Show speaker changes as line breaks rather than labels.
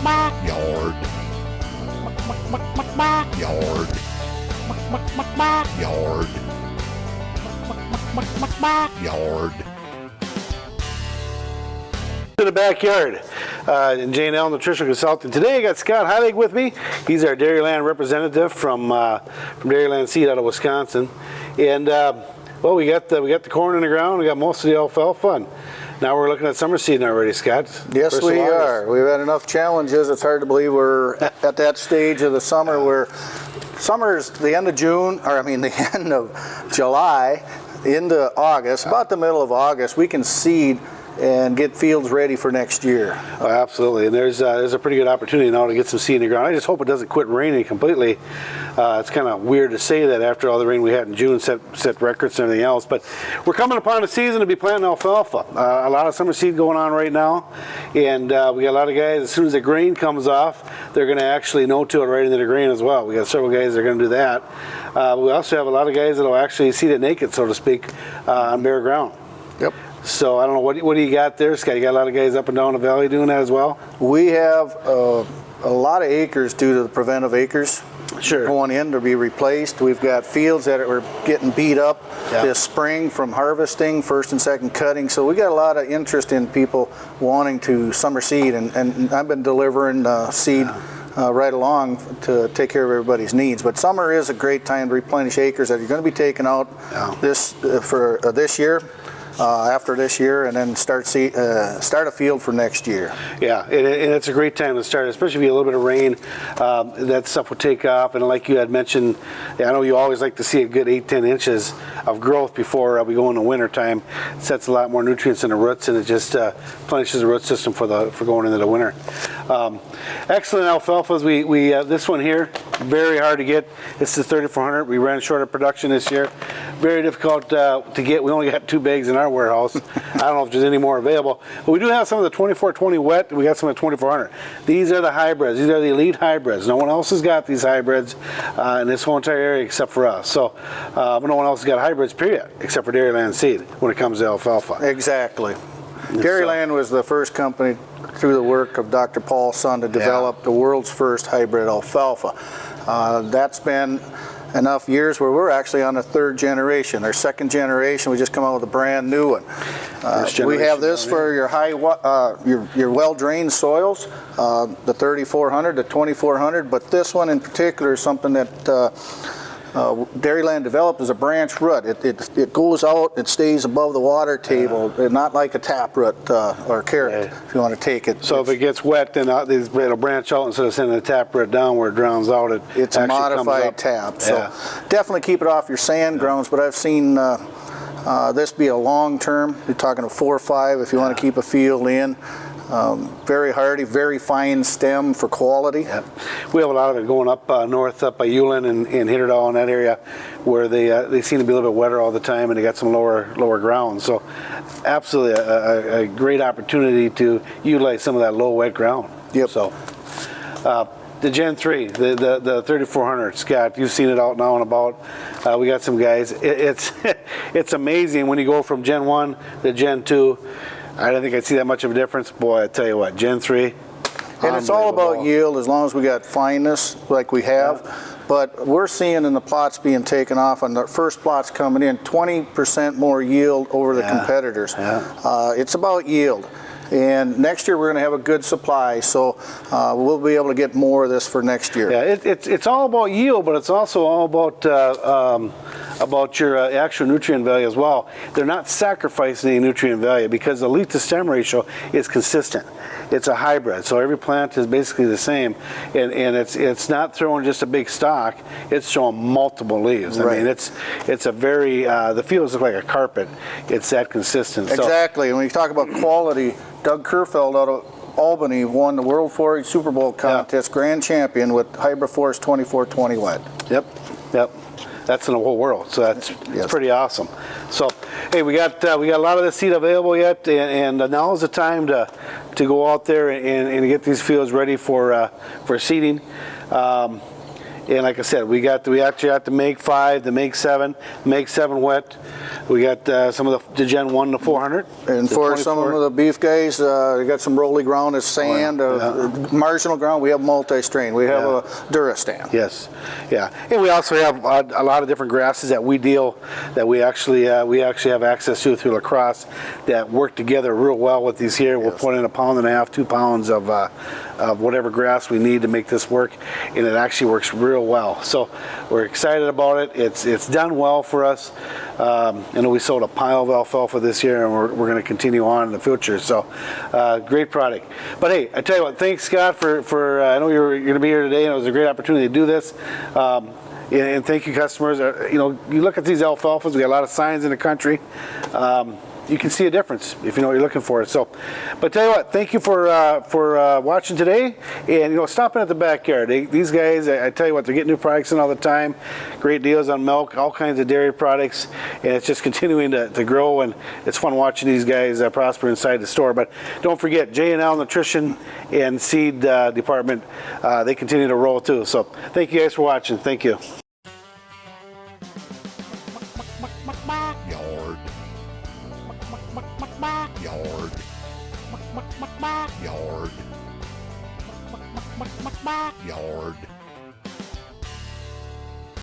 Backyard. Backyard. Backyard. Backyard.
In the backyard, and Jane L, nutritional consultant. Today I got Scott Heilig with me. He's our Dairyland representative from Dairyland Seed out of Wisconsin. And well, we got the corn in the ground. We got most of the alfalfa. And now we're looking at summer seeding already, Scott.
Yes, we are. We've had enough challenges. It's hard to believe we're at that stage of the summer where summer is the end of June, or I mean the end of July into August. About the middle of August, we can seed and get fields ready for next year.
Oh, absolutely, and there's a pretty good opportunity now to get some seed in the ground. I just hope it doesn't quit raining completely. It's kind of weird to say that after all the rain we had in June, set records and everything else, but we're coming upon a season to be planting alfalfa. A lot of summer seed going on right now, and we got a lot of guys, as soon as the grain comes off, they're going to actually no-till it right into the grain as well. We got several guys that are going to do that. We also have a lot of guys that will actually seed it naked, so to speak, on bare ground.
Yep.
So I don't know, what do you got there, Scott? You got a lot of guys up and down the valley doing that as well?
We have a lot of acres due to the preventive acres going in to be replaced. We've got fields that are getting beat up this spring from harvesting, first and second cutting. So we got a lot of interest in people wanting to summer seed, and I've been delivering seed right along to take care of everybody's needs. But summer is a great time to replenish acres that you're going to be taking out for this year. After this year, and then start a field for next year.
Yeah, and it's a great time to start, especially if you get a little bit of rain. That stuff will take off, and like you had mentioned, I know you always like to see a good 8-10 inches of growth before we go into winter time. It sets a lot more nutrients in the roots, and it just replenishes the root system for going into the winter. Excellent alfalfas. We this one here, very hard to get. This is 3400. We ran short of production this year. Very difficult to get. We only got 2 bags in our warehouse. I don't know if there's any more available, but we do have some of the 2420 wet. We got some of the 2400. These are the hybrids. These are the elite hybrids. No one else has got these hybrids in this whole entire area except for us. So no one else has got hybrids, period, except for Dairyland Seed when it comes to alfalfa.
Exactly. Dairyland was the first company through the work of Dr. Paul's son to develop the world's first hybrid alfalfa. That's been enough years where we're actually on the 3rd generation. Our 2nd generation, we just come out with a brand new one. We have this for your your well-drained soils, the 3400, the 2400, but this one in particular is something that Dairyland developed as a branch root. It goes out, it stays above the water table, not like a tap root or carrot, if you want to take it.
So if it gets wet, then it'll branch out instead of sending the tap root down where it drowns out.
It's a modified tap. So definitely keep it off your sand grounds, but I've seen this be a long term. You're talking a 4 or 5 if you want to keep a field in. Very hardy, very fine stem for quality. Yep.
We have a lot of it going up north, up by Ulen and Hitterdal in that area, where they seem to be a little bit wetter all the time, and they got some lower ground. So, absolutely a great opportunity to utilize some of that low wet ground.
Yep.
So, the Gen 3, the 3400, Scott, you've seen it out now and about. We got some guys. It's amazing when you go from Gen 1 to Gen 2. I don't think I'd see that much of a difference. Boy, I tell you what, Gen 3.
And it's all about yield as long as we got fineness like we have. But we're seeing in the plots being taken off, and the first plots coming in, 20% more yield over the competitors. It's about yield. And next year we're going to have a good supply, so we'll be able to get more of this for next year.
Yeah, it's all about yield, but it's also all about your actual nutrient value as well. They're not sacrificing any nutrient value because the leaf to stem ratio is consistent. It's a hybrid, so every plant is basically the same, and it's not throwing just a big stalk. It's showing multiple leaves. I mean, it's a very the fields look like a carpet. It's that consistent.
Exactly. And when you talk about quality, Doug Kerfeld out of Albany won the World 4-H Super Bowl contest grand champion with Hybrid Force 2420 wet.
Yep. That's in the whole world, so it's pretty awesome. So, hey, we got a lot of this seed available yet, and now is the time to go out there and get these fields ready for seeding. And like I said, we actually got the Make 5, the Make 7, Make 7 wet. We got some of the Gen 1 to 400.
And for
24.
some of the beef guys, we got some rolly ground, it's sand, marginal ground. We have multi-strain. We have a Durastan.
Yes, yeah, and we also have a lot of different grasses that we actually have access to through La Crosse that work together real well with these here. We'll put in 1.5 pounds, 2 pounds of whatever grass we need to make this work, and it actually works real well. So we're excited about it. It's done well for us. I know we sold a pile of alfalfa this year, and we're going to continue on in the future. So great product. But hey, I tell you what, thanks Scott for I know you're going to be here today, and it was a great opportunity to do this. And thank you, customers. You look at these alfalfas. We got a lot of signs in the country. You can see a difference if you know what you're looking for. So, but tell you what, thank you for watching today, and stop in at the backyard. These guys, I tell you what, they're getting new products in all the time. Great deals on milk, all kinds of dairy products, and it's just continuing to grow. And it's fun watching these guys prosper inside the store. But don't forget, J&L Nutrition and Seed Department, they continue to roll too. So, thank you guys for watching. Thank you.
Yard. Yard. Yard. Yard.